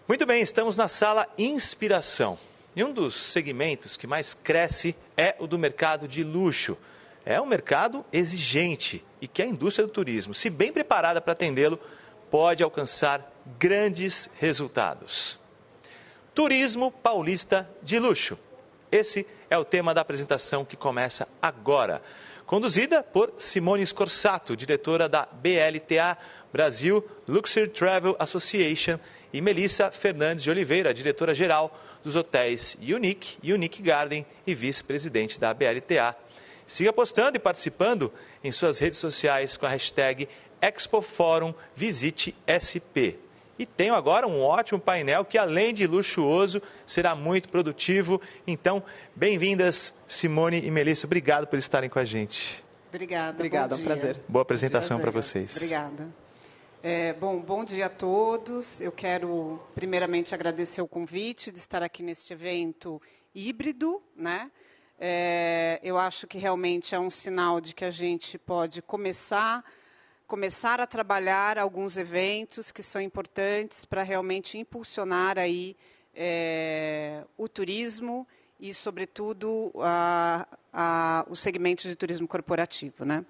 Muito bem, estamos na sala Inspiração. E um dos segmentos que mais cresce é o do mercado de luxo. É um mercado exigente e que a indústria do turismo, se bem preparada para atendê-lo, pode alcançar grandes resultados. Turismo paulista de luxo. Esse é o tema da apresentação que começa agora. Conduzida por Simone Scorsato, diretora da BLTA Brasil Luxury Travel Association, e Melissa Fernandes de Oliveira, diretora-geral dos hotéis Unique, Unique Garden e vice-presidente da BLTA. Siga postando e participando em suas redes sociais com a hashtag ExpoForumVisiteSP. E tenho agora um ótimo painel que, além de luxuoso, será muito produtivo. Então, bem-vindas, Simone e Melissa. Obrigado por estarem com a gente. Obrigada, é um prazer. Boa apresentação para vocês. Obrigada. Bom dia a todos. Eu quero, primeiramente, agradecer o convite de estar aqui neste evento híbrido, né? Eu acho que realmente é um sinal de que a gente pode começar a trabalhar alguns eventos que são importantes para realmente impulsionar aí, o turismo e, sobretudo, o segmento de turismo corporativo, né?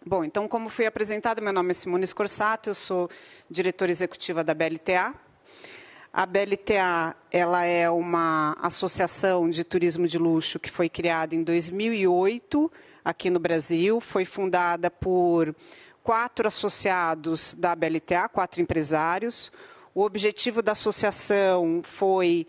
Bom, então, como fui apresentado, meu nome é Simone Scorsato, eu sou diretora executiva da BLTA. A BLTA, ela é uma associação de turismo de luxo que foi criada em 2008 aqui no Brasil. Foi fundada por 4 associados da BLTA, 4 empresários. O objetivo da associação foi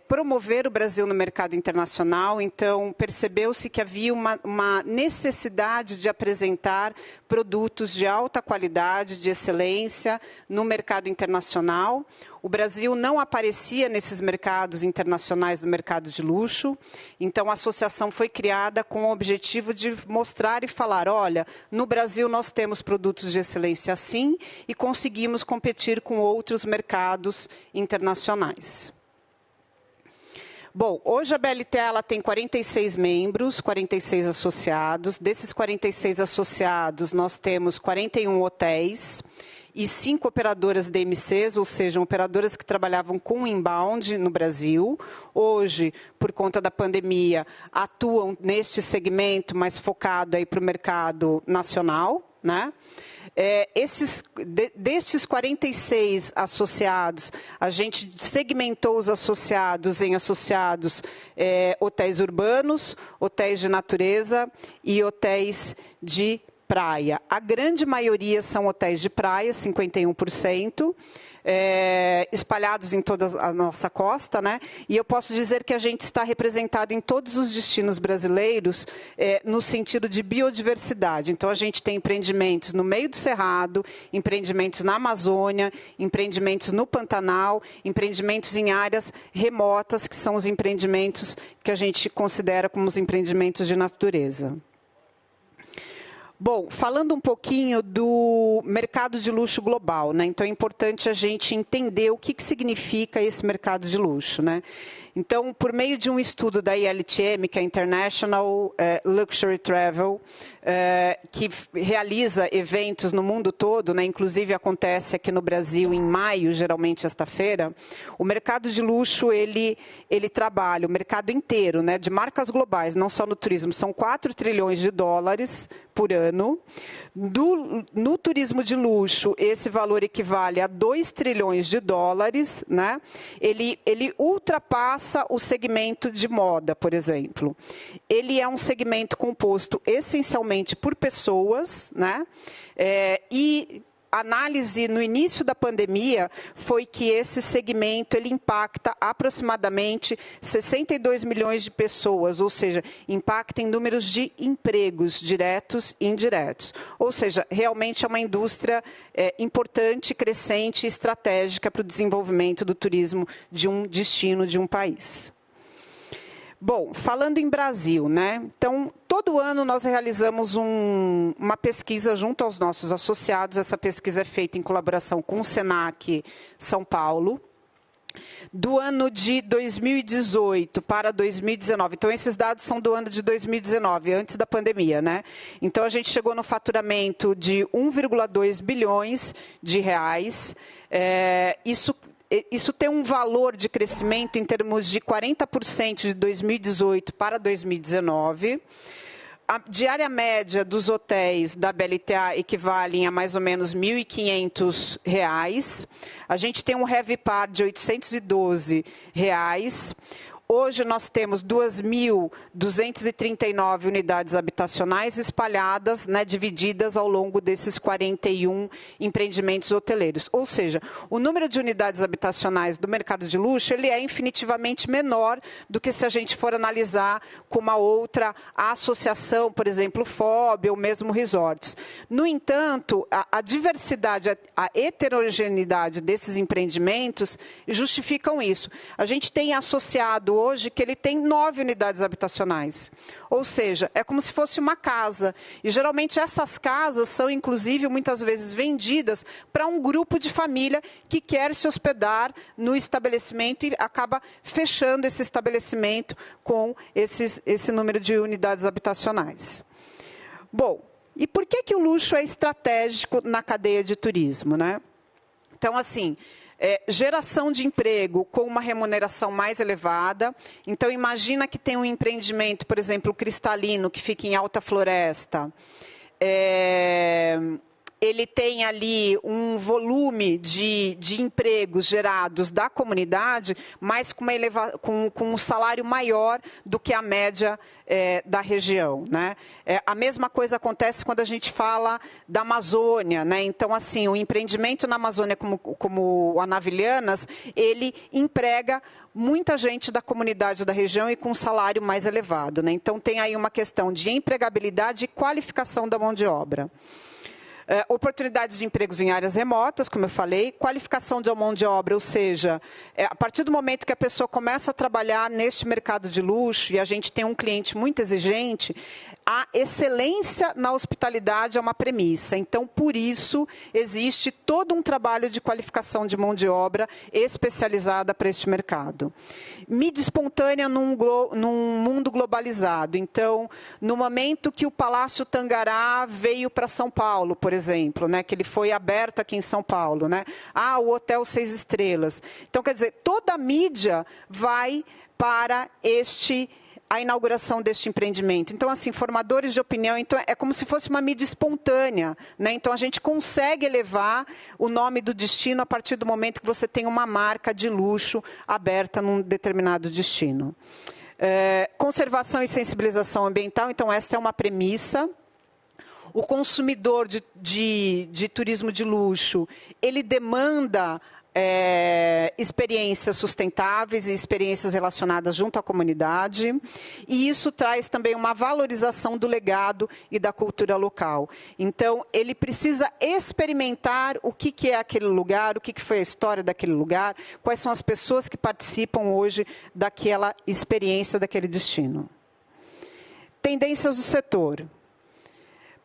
promover o Brasil no mercado internacional. Então, percebeu-se que havia uma necessidade de apresentar produtos de alta qualidade, de excelência, no mercado internacional. O Brasil não aparecia nesses mercados internacionais, no mercado de luxo. Então, a associação foi criada com o objetivo de mostrar e falar, olha, no Brasil nós temos produtos de excelência sim e conseguimos competir com outros mercados internacionais. Bom, hoje a BLTA ela tem 46 membros, 46 associados. Desses 46 associados, nós temos 41 hotéis e 5 operadoras DMCs, ou seja, operadoras que trabalhavam com inbound no Brasil. Hoje, por conta da pandemia, atuam neste segmento, mas focado aí para o mercado nacional, né? Destes 46 associados, a gente segmentou os associados em associados hotéis urbanos, hotéis de natureza e hotéis de praia. A grande maioria são hotéis de praia, 51%, espalhados em toda a nossa costa, né? E eu posso dizer que a gente está representado em todos os destinos brasileiros no sentido de biodiversidade. Então, a gente tem empreendimentos no meio do Cerrado, empreendimentos na Amazônia, empreendimentos no Pantanal, empreendimentos em áreas remotas, que são os empreendimentos que a gente considera como os empreendimentos de natureza. Bom, falando um pouquinho do mercado de luxo global, né? Então é importante a gente entender o que significa esse mercado de luxo, né? Então, por meio de um estudo da ILTM, que é a International Luxury Travel, que realiza eventos no mundo todo, né? Inclusive acontece aqui no Brasil em maio, geralmente sexta-feira, o mercado de luxo ele trabalha o mercado inteiro, né? De marcas globais, não só no turismo, são 4 trilhões de dólares por ano. No turismo de luxo, esse valor equivale a 2 trilhões de dólares, né? Ele ultrapassa o segmento de moda, por exemplo. Ele é um segmento composto essencialmente por pessoas, né? E a análise no início da pandemia foi que esse segmento ele impacta aproximadamente 62 milhões de pessoas, ou seja, impacta em números de empregos diretos e indiretos. Ou seja, realmente é uma indústria importante, crescente e estratégica para o desenvolvimento do turismo de um destino, de um país. Bom, falando em Brasil, né? Então, todo ano nós realizamos uma pesquisa junto aos nossos associados. Essa pesquisa é feita em colaboração com o Senac São Paulo. Do ano de 2018 para 2019. Então, esses dados são do ano de 2019, antes da pandemia, né? Então, a gente chegou no faturamento de 1,2 bilhões de reais. Isso isso tem um valor de crescimento em termos de 40% de 2018 para 2019. A diária média dos hotéis da BLTA equivale a mais ou menos R$ 1.500. A gente tem um RevPAR de R$ 812. Hoje nós temos 2.239 unidades habitacionais espalhadas, né, divididas ao longo desses 41 empreendimentos hoteleiros. Ou seja, o número de unidades habitacionais do mercado de luxo ele é infinitivamente menor do que se a gente for analisar com uma outra associação, por exemplo, FOB ou mesmo resorts. No entanto, a diversidade, a heterogeneidade desses empreendimentos justificam isso. A gente tem associado hoje que ele tem 9 unidades habitacionais. Ou seja, é como se fosse uma casa. E, geralmente, essas casas são, inclusive, muitas vezes vendidas para um grupo de família que quer se hospedar no estabelecimento e acaba fechando esse estabelecimento com esse número de unidades habitacionais. Bom, e por que o luxo é estratégico na cadeia de turismo, né? Então, assim... geração de emprego com uma remuneração mais elevada. Então, imagina que tem um empreendimento, por exemplo, o Cristalino, que fica em Alta Floresta. Ele tem ali um volume de empregos gerados da comunidade, mas com um salário maior do que a média da região, né? A mesma coisa acontece quando a gente fala da Amazônia, né? Então, assim, o empreendimento na Amazônia, como a Navilhanas, ele emprega muita gente da comunidade da região e com um salário mais elevado, né? Então, tem aí uma questão de empregabilidade e qualificação da mão de obra. Oportunidades de empregos em áreas remotas, como eu falei, qualificação de mão de obra, ou seja, a partir do momento que a pessoa começa a trabalhar neste mercado de luxo e a gente tem um cliente muito exigente, a excelência na hospitalidade é uma premissa. Então, por isso, existe todo um trabalho de qualificação de mão de obra especializada para este mercado. Mídia espontânea num mundo globalizado. Então, no momento que o Palácio Tangará veio para São Paulo, por exemplo, né, que ele foi aberto aqui em São Paulo, né? O Hotel 6 Estrelas. Então, quer dizer, toda a mídia vai para a inauguração deste empreendimento. Então, assim, formadores de opinião, então é como se fosse uma mídia espontânea, né? Então, a gente consegue elevar o nome do destino a partir do momento que você tem uma marca de luxo aberta num determinado destino. Conservação e sensibilização ambiental, então essa é uma premissa. O consumidor de turismo de luxo, ele demanda experiências sustentáveis e experiências relacionadas junto à comunidade, e isso traz também uma valorização do legado e da cultura local. Então, ele precisa experimentar o que é aquele lugar, o que foi a história daquele lugar, quais são as pessoas que participam hoje daquela experiência, daquele destino. Tendências do setor.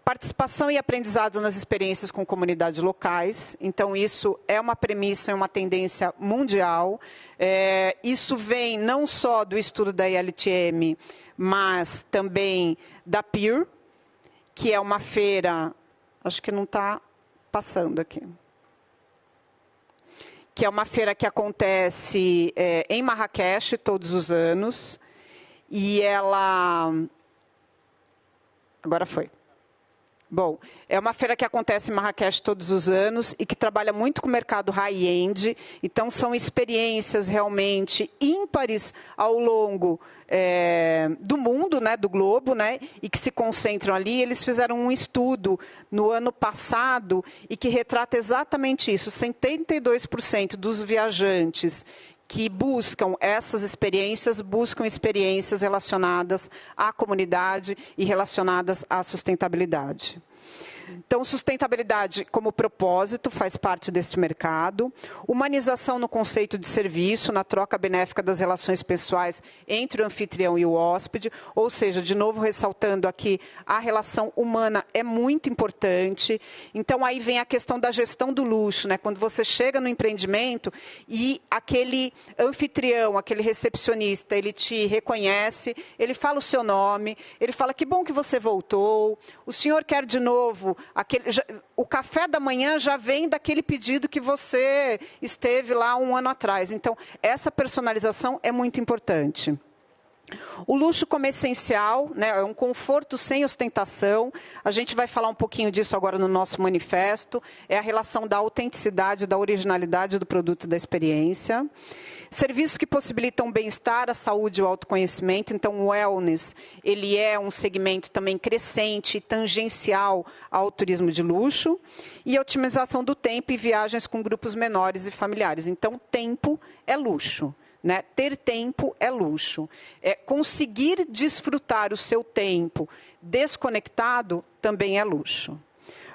Participação e aprendizado nas experiências com comunidades locais. Então, isso é uma premissa, é uma tendência mundial. Isso vem não só do estudo da ILTM, mas também da PIR, que é uma feira, acho que não está passando aqui, que é uma feira que acontece em Marrakech todos os anos. E ela... Agora foi. Bom, é uma feira que acontece em Marrakech todos os anos e que trabalha muito com o mercado high-end. Então, são experiências realmente ímpares ao longo do mundo, né, do globo, né, e que se concentram ali. Eles fizeram um estudo no ano passado e que retrata exatamente isso. 72% dos viajantes que buscam essas experiências, buscam experiências relacionadas à comunidade e relacionadas à sustentabilidade. Então, sustentabilidade como propósito faz parte deste mercado. Humanização no conceito de serviço, na troca benéfica das relações pessoais entre o anfitrião e o hóspede. Ou seja, de novo ressaltando aqui, a relação humana é muito importante. Então, aí vem a questão da gestão do luxo, né? Quando você chega no empreendimento e aquele anfitrião, aquele recepcionista, ele te reconhece, ele fala o seu nome, ele fala que bom que você voltou, o senhor quer de novo novo, o café da manhã já vem daquele pedido que você esteve lá um ano atrás. Então, essa personalização é muito importante. O luxo como essencial, né, é um conforto sem ostentação. A gente vai falar um pouquinho disso agora no nosso manifesto. É a relação da autenticidade, da originalidade do produto e da experiência. Serviços que possibilitam o bem-estar, a saúde e o autoconhecimento. Então, o wellness, ele é um segmento também crescente e tangencial ao turismo de luxo. E a otimização do tempo e viagens com grupos menores e familiares. Então, tempo é luxo. Né? Ter tempo é luxo. Conseguir desfrutar o seu tempo desconectado também é luxo.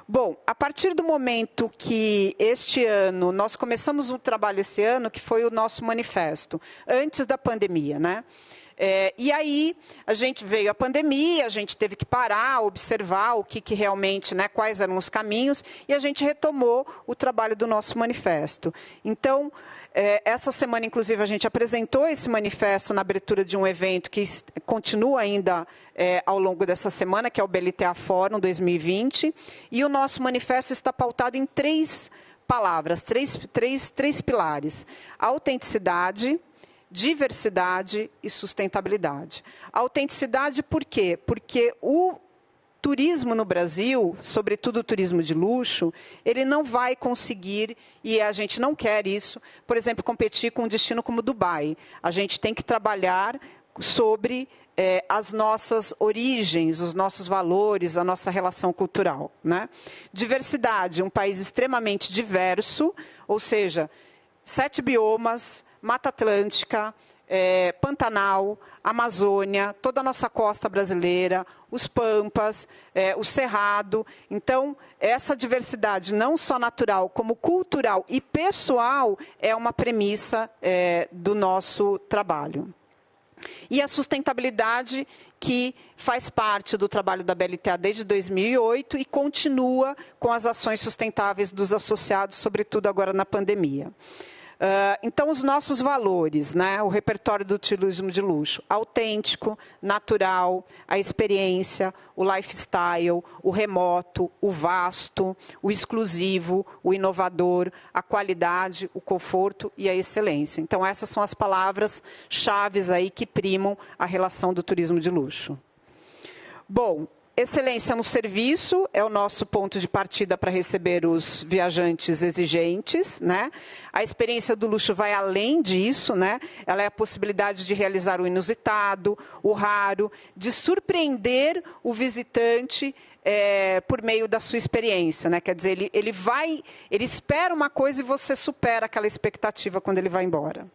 Bom, a partir do momento que este ano, nós começamos um trabalho esse ano, que foi o nosso manifesto, antes da pandemia, né? E aí, a gente veio a pandemia, a gente teve que parar, observar o que realmente, né, quais eram os caminhos, e a gente retomou o trabalho do nosso manifesto. Então, essa semana, inclusive, a gente apresentou esse manifesto na abertura de um evento que continua ainda ao longo dessa semana, que é o BLTA Fórum 2020, e o nosso manifesto está pautado em 3 palavras, três pilares: autenticidade, diversidade e sustentabilidade. A autenticidade por quê? Porque o turismo no Brasil, sobretudo o turismo de luxo, ele não vai conseguir, e a gente não quer isso, por exemplo, competir com um destino como Dubai. A gente tem que trabalhar sobre as nossas origens, os nossos valores, a nossa relação cultural, né? Diversidade, um país extremamente diverso, ou seja, 7 biomas, Mata Atlântica, Pantanal, Amazônia, toda a nossa costa brasileira, os Pampas, o Cerrado. Então, essa diversidade, não só natural, como cultural e pessoal, é uma premissa do nosso trabalho. E a sustentabilidade, que faz parte do trabalho da BLTA desde 2008 e continua com as ações sustentáveis dos associados, sobretudo agora na pandemia. Então, os nossos valores, né? O repertório do turismo de luxo: autêntico, natural, a experiência, o lifestyle, o remoto, o vasto, o exclusivo, o inovador, a qualidade, o conforto e a excelência. Então, essas são as palavras-chave aí que primam a relação do turismo de luxo. Bom, excelência no serviço é o nosso ponto de partida para receber os viajantes exigentes, né? A experiência do luxo vai além disso, né? Ela é a possibilidade de realizar o inusitado, o raro, de surpreender o visitante por meio da sua experiência, né? Quer dizer, ele espera uma coisa e você supera aquela expectativa quando ele vai embora.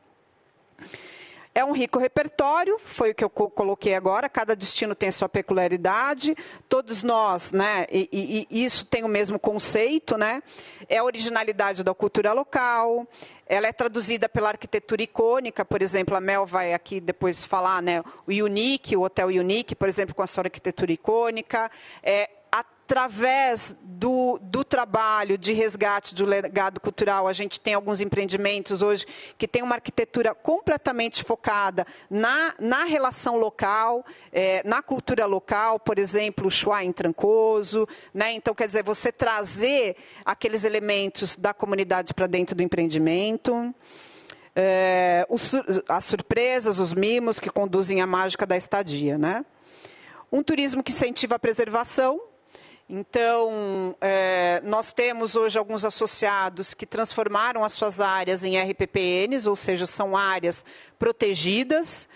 É um rico repertório, foi o que eu coloquei agora, cada destino tem a sua peculiaridade, todos nós, né, e isso tem o mesmo conceito, né, é a originalidade da cultura local, ela é traduzida pela arquitetura icônica, por exemplo, a Mel vai aqui depois falar, né, o Unique, o Hotel Unique, por exemplo, com a sua arquitetura icônica, através do trabalho de resgate do legado cultural, a gente tem alguns empreendimentos hoje que tem uma arquitetura completamente focada na relação local, na cultura local, por exemplo, o Chuá em Trancoso, né? Então, quer dizer, você trazer aqueles elementos da comunidade para dentro do empreendimento. As surpresas, os mimos que conduzem à mágica da estadia, né? Um turismo que incentiva a preservação. Então, nós temos hoje alguns associados que transformaram as suas áreas em RPPNs, ou seja, são áreas protegidas.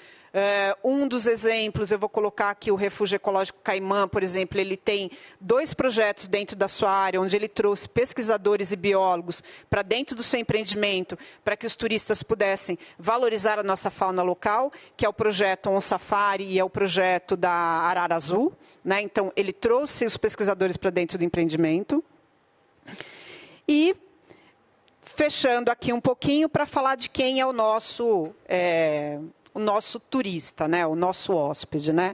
Um dos exemplos, eu vou colocar aqui o Refúgio Ecológico Caimã, por exemplo, ele tem 2 projetos dentro da sua área, onde ele trouxe pesquisadores e biólogos para dentro do seu empreendimento, para que os turistas pudessem valorizar a nossa fauna local, que é o projeto On Safari e é o projeto da Arara Azul, né? Então, ele trouxe os pesquisadores para dentro do empreendimento. E, fechando aqui um pouquinho, para falar de quem é o nosso turista, né? O nosso hóspede, né?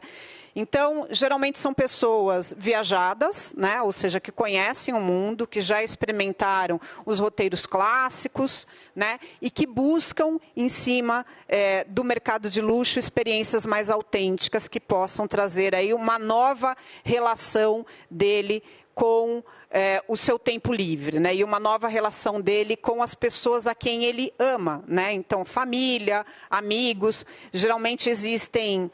Então, geralmente são pessoas viajadas, né? Ou seja, que conhecem o mundo, que já experimentaram os roteiros clássicos, né? E que buscam, em cima do mercado de luxo, experiências mais autênticas que possam trazer aí uma nova relação dele com o seu tempo livre, né? E uma nova relação dele com as pessoas a quem ele ama, né? Então, família, amigos. Geralmente existem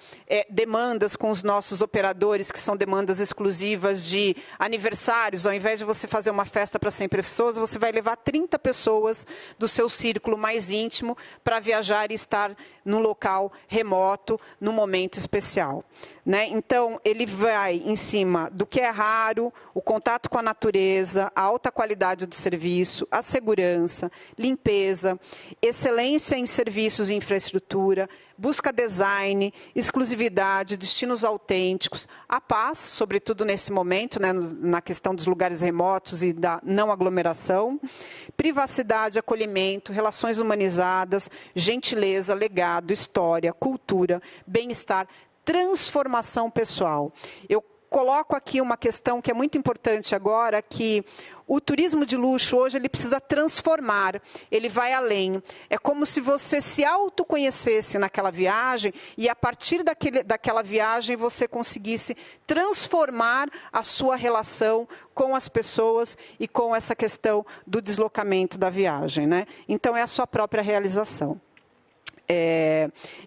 demandas com os nossos operadores, que são demandas exclusivas de aniversários. Ao invés de você fazer uma festa para 100 pessoas, você vai levar 30 pessoas do seu círculo mais íntimo para viajar e estar num local remoto, num momento especial, né? Então, ele vai em cima do que é raro, o contato com a natureza, a alta qualidade do serviço, a segurança, limpeza, excelência em serviços e infraestrutura, busca design, exclusividade, destinos autênticos, a paz, sobretudo nesse momento, né, na questão dos lugares remotos e da não aglomeração, privacidade, acolhimento, relações humanizadas, gentileza, legado, história, cultura, bem-estar, transformação pessoal. Eu coloco aqui uma questão que é muito importante agora, que o turismo de luxo hoje ele precisa transformar, ele vai além. É como se você se autoconhecesse naquela viagem e a partir daquela viagem você conseguisse transformar a sua relação com as pessoas e com essa questão do deslocamento da viagem, né? Então é a sua própria realização.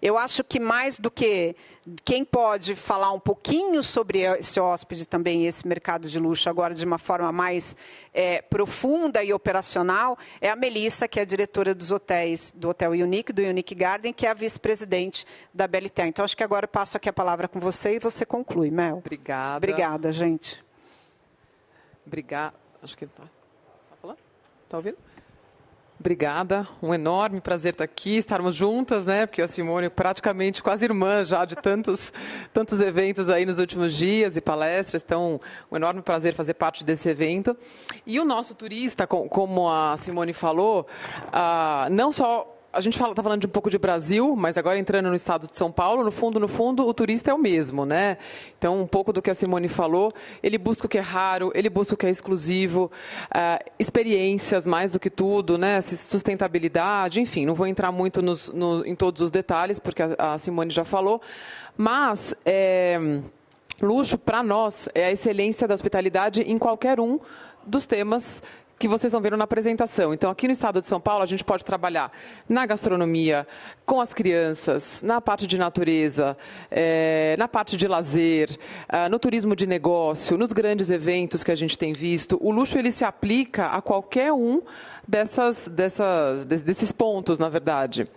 Eu acho que mais do que quem pode falar um pouquinho sobre esse hóspede também, esse mercado de luxo agora de uma forma mais profunda e operacional, é a Melissa, que é a diretora dos hotéis, do Hotel Unique, do Unique Garden, que é a vice-presidente da BLTA. Então, acho que agora eu passo aqui a palavra com você e você conclui, Mel. Obrigada. Obrigada, gente. Obrigada. Acho que está falando? Está ouvindo? Obrigada, um enorme prazer estar aqui, estarmos juntas, né? Porque a Simone praticamente quase irmã já de tantos eventos aí nos últimos dias e palestras, então um enorme prazer fazer parte desse evento. E o nosso turista, como a Simone falou, não só a gente está falando de um pouco de Brasil, mas agora entrando no estado de São Paulo, no fundo, o turista é o mesmo, né? Então, um pouco do que a Simone falou, ele busca o que é raro, ele busca o que é exclusivo, experiências mais do que tudo, né? Sustentabilidade, enfim, não vou entrar muito em todos os detalhes, porque a Simone já falou, mas luxo, para nós, é a excelência da hospitalidade em qualquer um dos temas que vocês estão vendo na apresentação. Então, aqui no estado de São Paulo, a gente pode trabalhar na gastronomia, com as crianças, na parte de natureza, na parte de lazer, no turismo de negócio, nos grandes eventos que a gente tem visto. O luxo ele se aplica a qualquer um desses pontos, na verdade.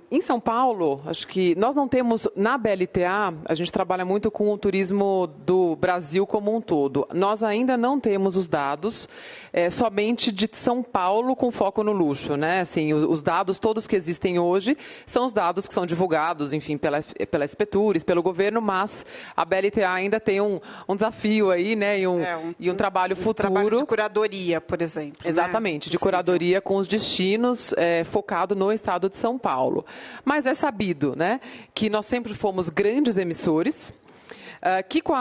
Em São Paulo, acho que nós não temos, na BLTA, a gente trabalha muito com o turismo do Brasil como um todo. Nós ainda não temos os dados somente de São Paulo com foco no luxo, né? Assim, os dados todos que existem hoje são os dados que são divulgados, enfim, pela SP Tours, pelo governo, mas a BLTA ainda tem um desafio aí, né? E um trabalho futuro. Trabalho de curadoria, por exemplo. Exatamente, né? De curadoria com os destinos focado no estado de São Paulo. Mas é sabido, né, que nós sempre fomos grandes emissores, que com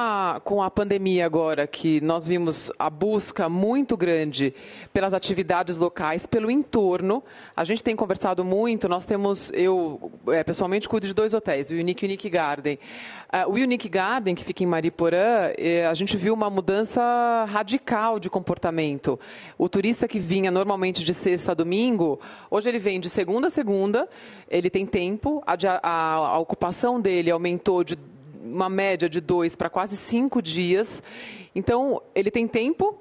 a pandemia agora, que nós vimos a busca muito grande pelas atividades locais, pelo entorno, a gente tem conversado muito, eu pessoalmente cuido de 2 hotéis, o Unique e o Unique Garden. O Unique Garden, que fica em Mariporã, a gente viu uma mudança radical de comportamento. O turista que vinha normalmente de sexta a domingo, hoje ele vem de segunda a segunda, ele tem tempo, a ocupação dele aumentou de uma média de 2 para quase 5 dias. Então, ele tem tempo,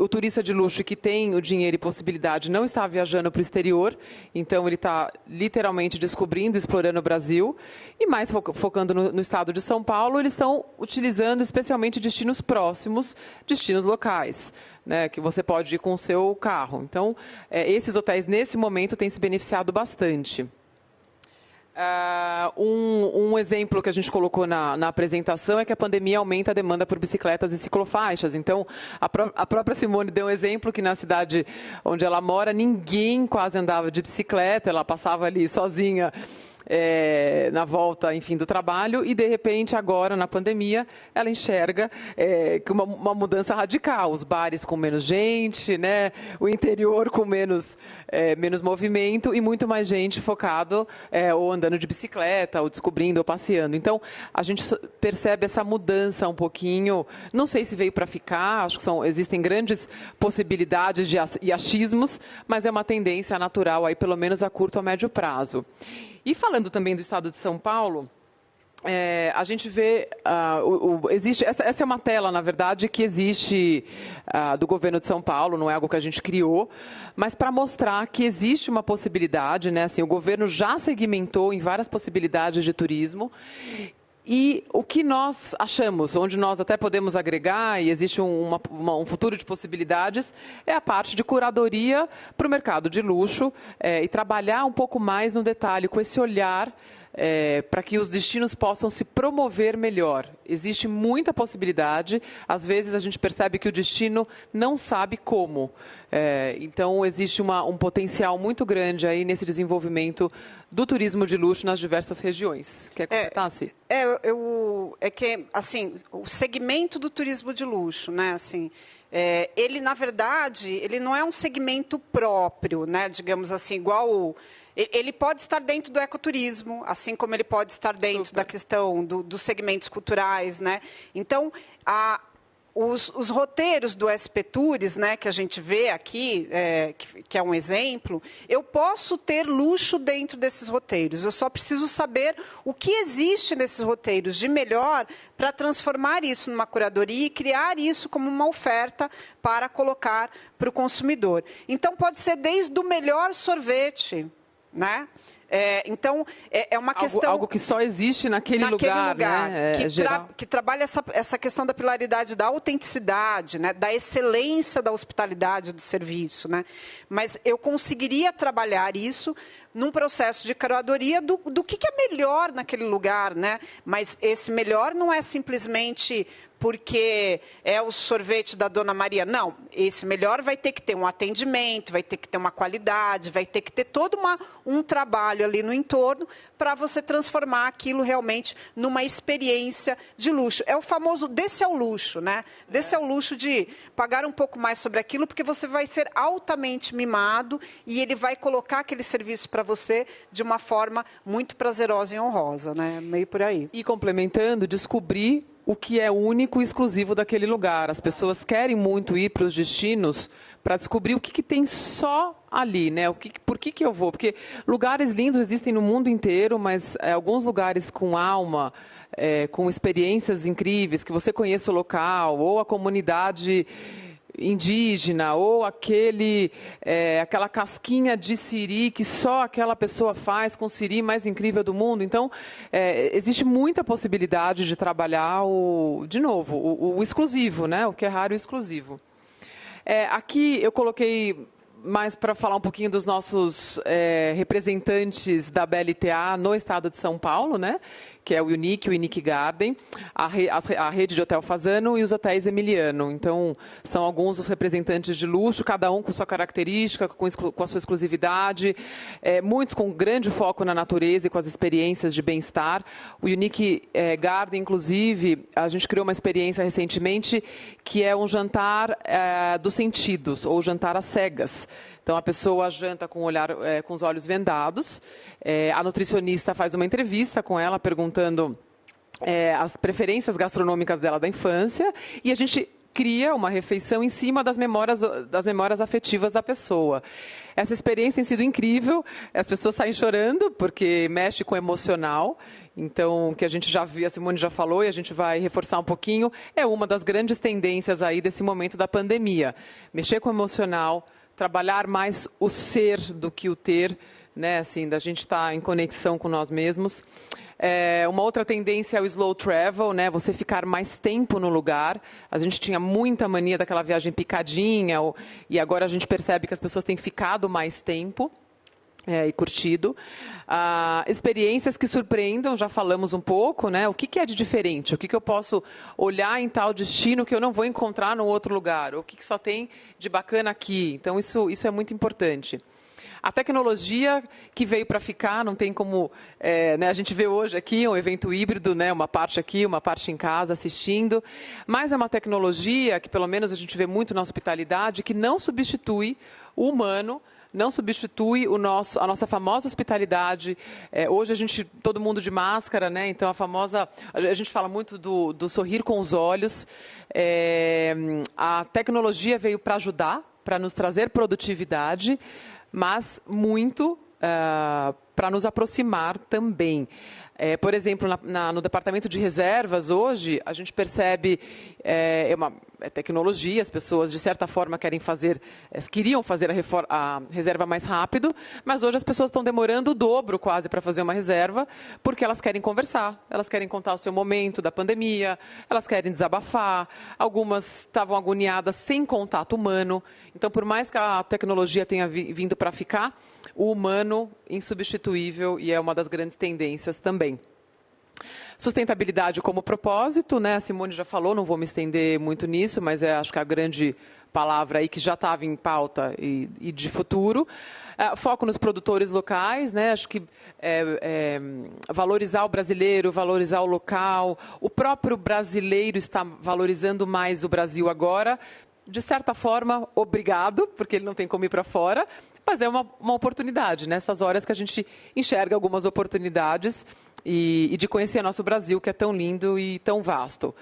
o turista de luxo que tem o dinheiro e possibilidade não está viajando para o exterior, então ele está literalmente descobrindo, explorando o Brasil, e mais focando no estado de São Paulo, eles estão utilizando especialmente destinos próximos, destinos locais, né, que você pode ir com o seu carro. Então, esses hotéis, nesse momento, têm se beneficiado bastante. Um exemplo que a gente colocou na apresentação é que a pandemia aumenta a demanda por bicicletas e ciclofaixas. Então, a própria Simone deu um exemplo que na cidade onde ela mora, ninguém quase andava de bicicleta, ela passava ali sozinha na volta, enfim, do trabalho, e de repente agora na pandemia ela enxerga que uma mudança radical, os bares com menos gente, né, o interior com menos movimento e muito mais gente focado ou andando de bicicleta, ou descobrindo, ou passeando. Então a gente percebe essa mudança um pouquinho, não sei se veio para ficar, acho que existem grandes possibilidades e achismos, mas é uma tendência natural aí, pelo menos a curto a médio prazo. E falando também do estado de São Paulo, a gente vê, essa é uma tela, na verdade, que existe do governo de São Paulo, não é algo que a gente criou, mas para mostrar que existe uma possibilidade, né? Assim, o governo já segmentou em várias possibilidades de turismo. E o que nós achamos, onde nós até podemos agregar, e existe um futuro de possibilidades, é a parte de curadoria para o mercado de luxo e trabalhar um pouco mais no detalhe, com esse olhar para que os destinos possam se promover melhor. Existe muita possibilidade, às vezes a gente percebe que o destino não sabe como. Então, existe um potencial muito grande aí nesse desenvolvimento do turismo de luxo nas diversas regiões. Quer completar, Cí? Que, assim, o segmento do turismo de luxo, né, assim, ele, na verdade, ele não é um segmento próprio, né, digamos assim, igual... Ele pode estar dentro do ecoturismo, assim como ele pode estar dentro da questão dos segmentos culturais, né? Então, os roteiros do SP Tours, né, que a gente vê aqui, que é um exemplo, eu posso ter luxo dentro desses roteiros. Eu só preciso saber o que existe nesses roteiros de melhor para transformar isso numa curadoria e criar isso como uma oferta para colocar para o consumidor. Então, pode ser desde o melhor sorvete, né? Então, é uma questão... Algo que só existe naquele lugar, né? Que trabalha essa questão da pilaridade da autenticidade, né? Da excelência da hospitalidade do serviço, né? Mas eu conseguiria trabalhar isso num processo de curadoria do que é melhor naquele lugar, né? Mas esse melhor não é simplesmente porque é o sorvete da Dona Maria. Não, esse melhor vai ter que ter um atendimento, vai ter que ter uma qualidade, vai ter que ter todo um trabalho ali no entorno para você transformar aquilo realmente numa experiência de luxo. É o famoso, desse é o luxo, né? Desse é o luxo de pagar um pouco mais sobre aquilo, porque você vai ser altamente mimado e ele vai colocar aquele serviço para você de uma forma muito prazerosa e honrosa, né? Meio por aí. E complementando, descobrir o que é único e exclusivo daquele lugar. As pessoas querem muito ir para os destinos para descobrir o que tem só ali, né? Por que eu vou? Porque lugares lindos existem no mundo inteiro, mas alguns lugares com alma, com experiências incríveis, que você conheça o local, ou a comunidade indígena, ou aquela casquinha de siri que só aquela pessoa faz com o siri mais incrível do mundo. Então, existe muita possibilidade de trabalhar o exclusivo, né? O que é raro e exclusivo. Aqui eu coloquei mais para falar um pouquinho dos nossos representantes da BLTA no estado de São Paulo, né? Que é o Unique Garden, a rede de Hotel Fasano e os hotéis Emiliano. Então, são alguns dos representantes de luxo, cada um com sua característica, com a sua exclusividade, muitos com grande foco na natureza e com as experiências de bem-estar. O Unique Garden, inclusive, a gente criou uma experiência recentemente que é um jantar dos sentidos, ou jantar às cegas. Então, a pessoa janta com os olhos vendados, a nutricionista faz uma entrevista com ela, perguntando as preferências gastronômicas dela da infância, e a gente cria uma refeição em cima das memórias afetivas da pessoa. Essa experiência tem sido incrível, as pessoas saem chorando, porque mexe com o emocional. Então, o que a gente já viu, a Simone já falou, e a gente vai reforçar um pouquinho, é uma das grandes tendências aí desse momento da pandemia. Mexer com o emocional, trabalhar mais o ser do que o ter, né? Assim, da gente estar em conexão com nós mesmos. Uma outra tendência é o slow travel, né? Você ficar mais tempo no lugar. A gente tinha muita mania daquela viagem picadinha, e agora a gente percebe que as pessoas têm ficado mais tempo. E curtido. Experiências que surpreendam, já falamos um pouco, né? O que é de diferente? O que eu posso olhar em tal destino que eu não vou encontrar no outro lugar? O que só tem de bacana aqui? Então, isso é muito importante. A tecnologia que veio para ficar, não tem como... né, a gente vê hoje aqui um evento híbrido, né, uma parte aqui, uma parte em casa, assistindo. Mas é uma tecnologia que, pelo menos, a gente vê muito na hospitalidade, que não substitui o humano, não substitui a nossa famosa hospitalidade. Hoje todo mundo de máscara, né? Então a gente fala muito do sorrir com os olhos. A tecnologia veio para ajudar, para nos trazer produtividade, mas muito para nos aproximar também. Por exemplo, no departamento de reservas, hoje, a gente percebe tecnologia, as pessoas, de certa forma, queriam fazer a reserva mais rápido, mas hoje as pessoas estão demorando o dobro quase para fazer uma reserva, porque elas querem conversar, elas querem contar o seu momento da pandemia, elas querem desabafar, algumas estavam agoniadas sem contato humano. Então, por mais que a tecnologia tenha vindo para ficar, o humano insubstituível, e é uma das grandes tendências também. Sustentabilidade como propósito, né? A Simone já falou, não vou me estender muito nisso, mas acho que a grande palavra aí que já estava em pauta e de futuro. Foco nos produtores locais, né? Acho que valorizar o brasileiro, valorizar o local. O próprio brasileiro está valorizando mais o Brasil agora. De certa forma, obrigado, porque ele não tem como ir para fora, mas é uma oportunidade, nessas horas que a gente enxerga algumas oportunidades e de conhecer nosso Brasil, que é tão lindo e tão vasto.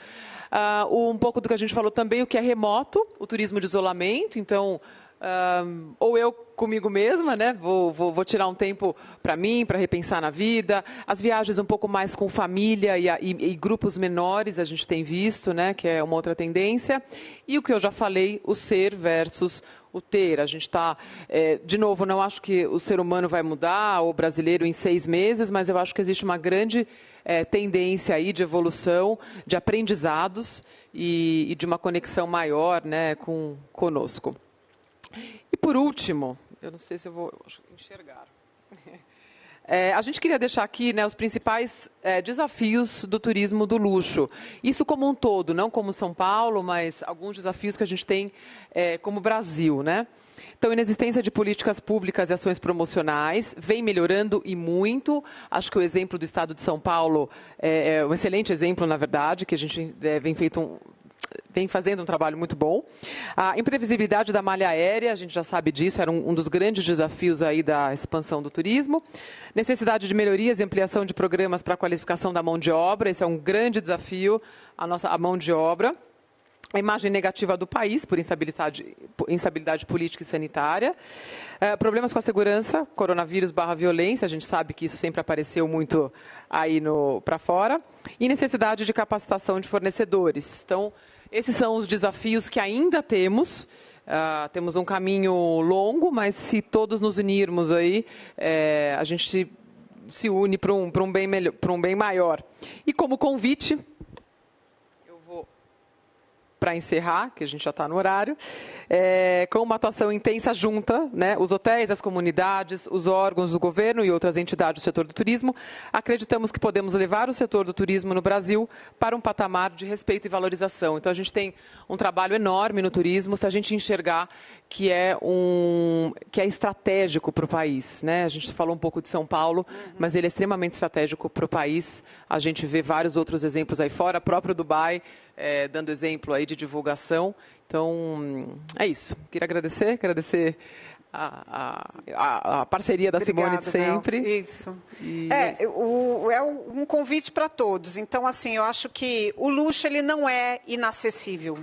Um pouco do que a gente falou também, o que é remoto, o turismo de isolamento, então... ou eu comigo mesma, né? Vou tirar um tempo para mim, para repensar na vida. As viagens um pouco mais com família e grupos menores, a gente tem visto, né? Que é uma outra tendência. E o que eu já falei, o ser versus o ter. A gente está, de novo, não acho que o ser humano vai mudar, o brasileiro em 6 meses, mas eu acho que existe uma grande tendência aí de evolução, de aprendizados e de uma conexão maior, né, conosco. E por último, eu não sei se eu vou enxergar. A gente queria deixar aqui, né, os principais desafios do turismo do luxo. Isso como um todo, não como São Paulo, mas alguns desafios que a gente tem como Brasil, né? Então, inexistência de políticas públicas e ações promocionais vem melhorando e muito. Acho que o exemplo do Estado de São Paulo é um excelente exemplo, na verdade, que a gente vem fazendo um trabalho muito bom. A imprevisibilidade da malha aérea, a gente já sabe disso, era um dos grandes desafios aí da expansão do turismo. Necessidade de melhorias e ampliação de programas para a qualificação da mão de obra, esse é um grande desafio, a mão de obra. A imagem negativa do país por instabilidade política e sanitária. Problemas com a segurança, coronavírus/violência, a gente sabe que isso sempre apareceu muito aí para fora. E necessidade de capacitação de fornecedores. Então, esses são os desafios que ainda temos. Temos um caminho longo, mas se todos nos unirmos aí, a gente se une para um bem maior. E como convite... para encerrar, que a gente já está no horário, com uma atuação intensa junta, né, os hotéis, as comunidades, os órgãos do governo e outras entidades do setor do turismo, acreditamos que podemos levar o setor do turismo no Brasil para um patamar de respeito e valorização. Então, a gente tem um trabalho enorme no turismo, se a gente enxergar que é estratégico para o país, né? A gente falou um pouco de São Paulo, mas ele é extremamente estratégico para o país. A gente vê vários outros exemplos aí fora, próprio Dubai, dando exemplo aí de divulgação. Então, é isso. Queria agradecer a parceria da Simone de sempre. Mel. Isso. É um convite para todos. Então, assim, eu acho que o luxo ele não é inacessível,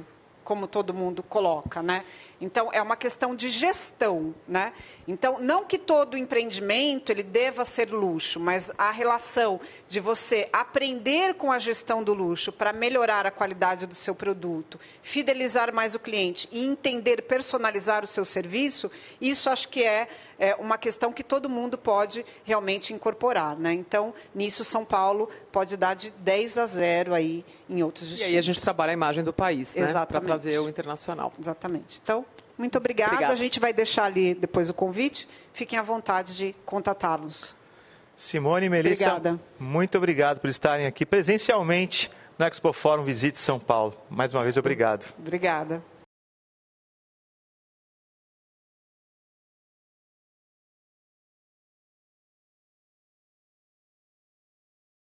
como todo mundo coloca, né? Então, é uma questão de gestão, né? Então, não que todo empreendimento ele deva ser luxo, mas a relação de você aprender com a gestão do luxo para melhorar a qualidade do seu produto, fidelizar mais o cliente e entender, personalizar o seu serviço, isso acho que é uma questão que todo mundo pode realmente incorporar, né? Então, nisso São Paulo pode dar de 10-0 aí em outros destinos. E aí a gente trabalha a imagem do país, né? Exatamente. Para trazer o internacional. Exatamente. Então, muito obrigada. A gente vai deixar ali depois o convite. Fiquem à vontade de contatá-los. Simone e Melissa, obrigada. Muito obrigado por estarem aqui presencialmente no Expo Forum Visite São Paulo. Mais uma vez, obrigado. Obrigada.